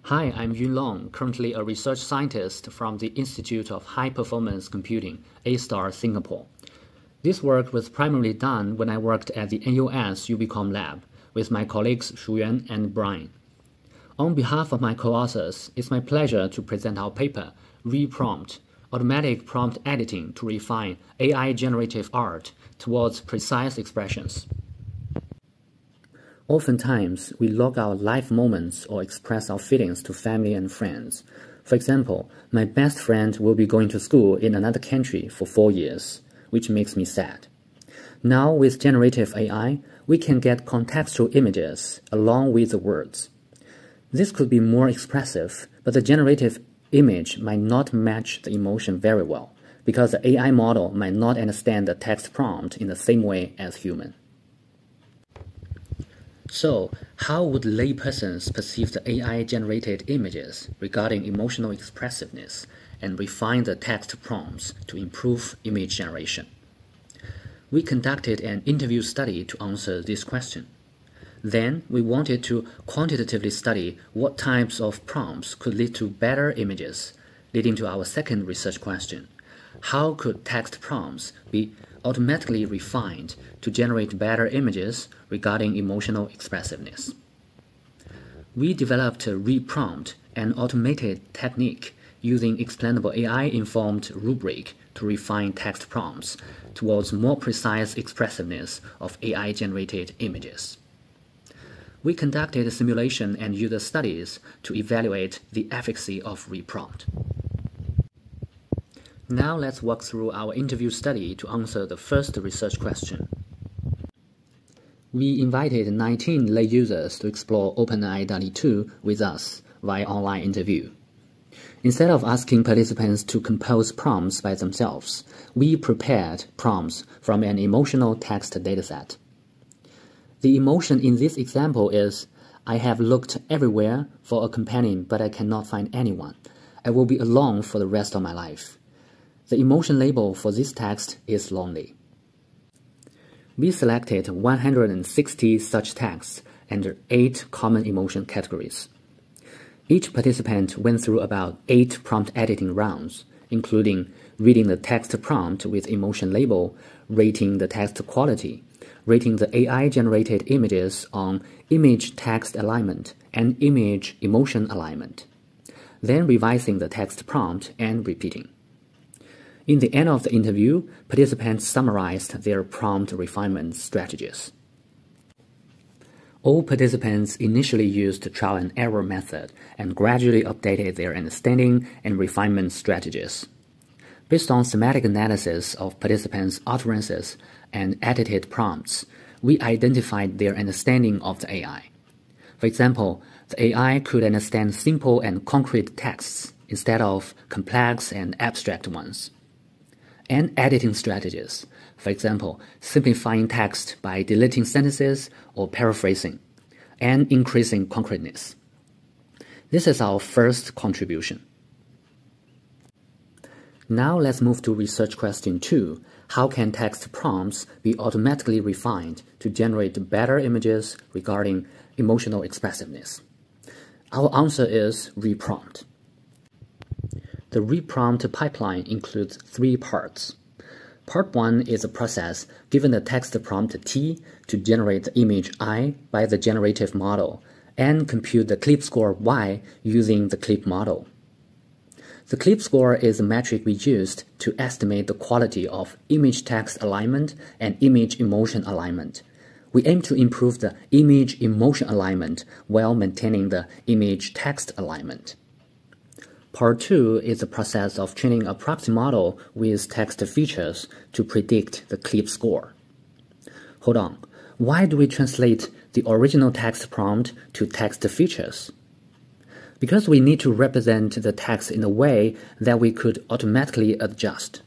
Hi, I'm Yunlong, currently a research scientist from the Institute of High Performance Computing, A*, Singapore. This work was primarily done when I worked at the NUS UBCOM lab with my colleagues Shuyuan and Brian. On behalf of my co-authors, it's my pleasure to present our paper, RePrompt, Automatic Prompt Editing to Refine AI-Generative Art Towards Precise Expressions. Oftentimes, we log our life moments or express our feelings to family and friends. For example, my best friend will be going to school in another country for 4 years, which makes me sad. Now, with generative AI, we can get contextual images along with the words. This could be more expressive, but the generative image might not match the emotion very well, because the AI model might not understand the text prompt in the same way as human. So, how would laypersons perceive the AI-generated images regarding emotional expressiveness and refine the text prompts to improve image generation? We conducted an interview study to answer this question. Then, we wanted to quantitatively study what types of prompts could lead to better images, leading to our second research question. How could text prompts be automatically refined to generate better images regarding emotional expressiveness? We developed RePrompt, an automated technique using explainable AI-informed Rubric to refine text prompts towards more precise expressiveness of AI-generated images. We conducted simulation and user studies to evaluate the efficacy of RePrompt. Now let's walk through our interview study to answer the first research question. We invited 19 lay users to explore OpenAI DALL-E 2 with us via online interview. Instead of asking participants to compose prompts by themselves, we prepared prompts from an emotional text dataset. The emotion in this example is, I have looked everywhere for a companion, but I cannot find anyone. I will be alone for the rest of my life. The emotion label for this text is lonely. We selected 160 such texts under 8 common emotion categories. Each participant went through about 8 prompt editing rounds, including reading the text prompt with emotion label, rating the text quality, rating the AI-generated images on image-text alignment and image-emotion alignment, then revising the text prompt and repeating. In the end of the interview, participants summarized their prompt refinement strategies. All participants initially used the trial and error method and gradually updated their understanding and refinement strategies. Based on semantic analysis of participants' utterances and edited prompts, we identified their understanding of the AI. For example, the AI could understand simple and concrete texts instead of complex and abstract ones. And editing strategies, for example, simplifying text by deleting sentences or paraphrasing, and increasing concreteness. This is our first contribution. Now let's move to research question 2. How can text prompts be automatically refined to generate better images regarding emotional expressiveness? Our answer is RePrompt. The RePrompt pipeline includes 3 parts. Part 1 is a process given the text prompt T to generate the image I by the generative model and compute the clip score Y using the clip model. The clip score is a metric we used to estimate the quality of image-text alignment and image-emotion alignment. We aim to improve the image-emotion alignment while maintaining the image-text alignment. Part 2 is the process of training a proxy model with text features to predict the clip score. Hold on, why do we translate the original text prompt to text features? Because we need to represent the text in a way that we could automatically adjust.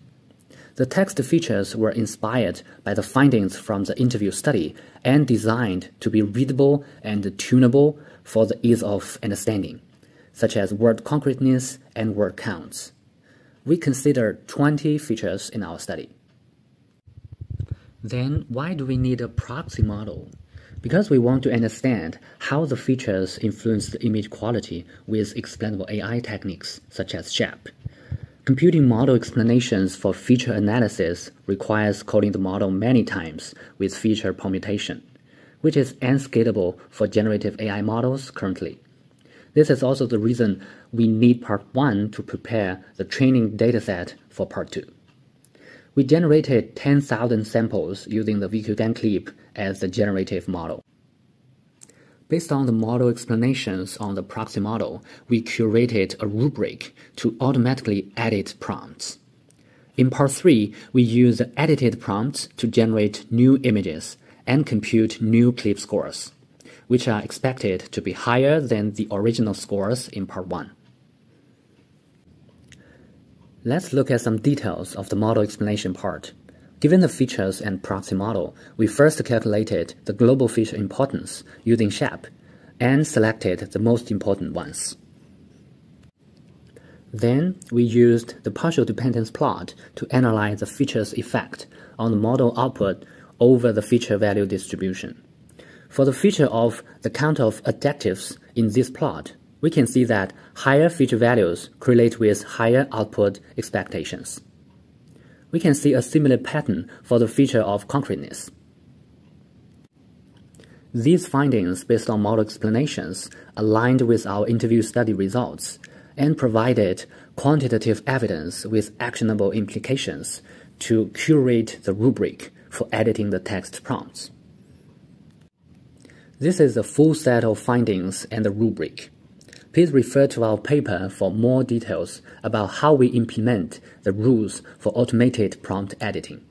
The text features were inspired by the findings from the interview study and designed to be readable and tunable for the ease of understanding, such as word concreteness and word counts. We considered 20 features in our study. Then, why do we need a proxy model? Because we want to understand how the features influence the image quality with explainable AI techniques such as SHAP, computing model explanations for feature analysis requires calling the model many times with feature permutation, which is unscalable for generative AI models currently. This is also the reason we need Part 1 to prepare the training dataset for Part 2. We generated 10,000 samples using the VQGAN clip as the generative model. Based on the model explanations on the proxy model, we curated a rubric to automatically edit prompts. In Part 3, we use the edited prompts to generate new images and compute new clip scores, which are expected to be higher than the original scores in Part 1. Let's look at some details of the model explanation part. Given the features and proxy model, we first calculated the global feature importance using SHAP and selected the most important ones. Then, we used the partial dependence plot to analyze the feature's effect on the model output over the feature value distribution. For the feature of the count of adjectives in this plot, we can see that higher feature values correlate with higher output expectations. We can see a similar pattern for the feature of concreteness. These findings, based on model explanations, aligned with our interview study results and provided quantitative evidence with actionable implications to curate the rubric for editing the text prompts. This is a full set of findings and the rubric. Please refer to our paper for more details about how we implement the rules for automated prompt editing.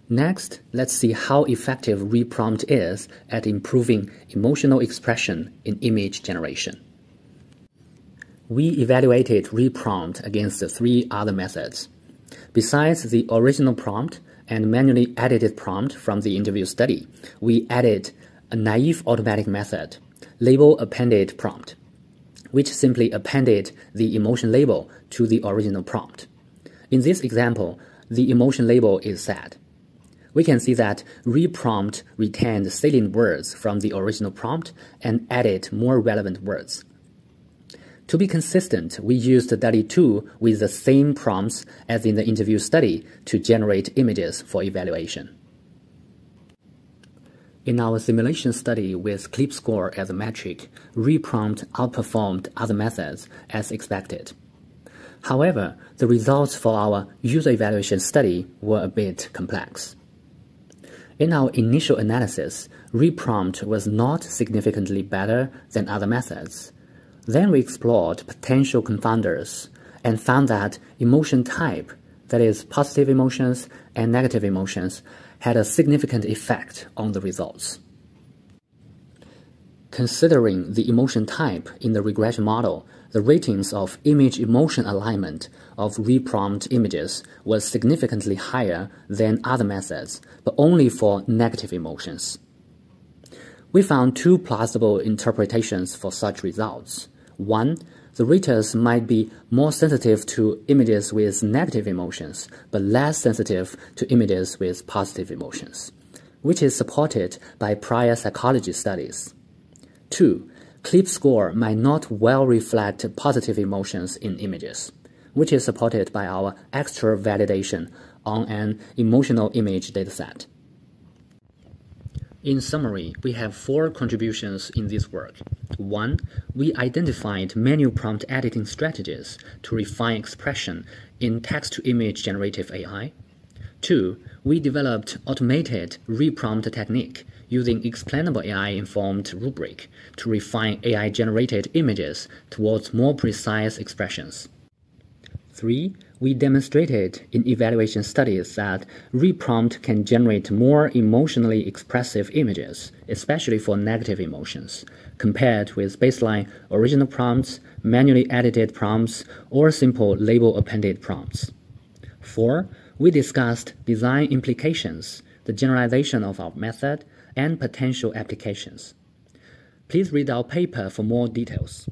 Next, let's see how effective RePrompt is at improving emotional expression in image generation. We evaluated RePrompt against the 3 other methods. Besides the original prompt and manually edited prompt from the interview study, we added a naive automatic method, label appended prompt, which simply appended the emotion label to the original prompt. In this example, the emotion label is sad. We can see that RePrompt retained salient words from the original prompt and added more relevant words. To be consistent, we used DALL-E 2 with the same prompts as in the interview study to generate images for evaluation. In our simulation study with clip score as a metric, RePrompt outperformed other methods as expected. However, the results for our user evaluation study were a bit complex. In our initial analysis, RePrompt was not significantly better than other methods. Then we explored potential confounders and found that emotion type, that is, positive emotions and negative emotions, had a significant effect on the results. Considering the emotion type in the regression model, the ratings of image-emotion alignment of RePrompt images was significantly higher than other methods, but only for negative emotions. We found 2 plausible interpretations for such results. One, the raters might be more sensitive to images with negative emotions, but less sensitive to images with positive emotions, which is supported by prior psychology studies. 2, clip score might not well reflect positive emotions in images, which is supported by our extra validation on an emotional image dataset. In summary, we have 4 contributions in this work. 1. We identified manual prompt editing strategies to refine expression in text-to-image generative AI. 2. We developed automated RePrompt technique using explainable AI-informed rubric to refine AI-generated images towards more precise expressions. 3. We demonstrated in evaluation studies that RePrompt can generate more emotionally expressive images, especially for negative emotions, compared with baseline original prompts, manually edited prompts, or simple label-appended prompts. 4. We discussed design implications, the generalization of our method, and potential applications. Please read our paper for more details.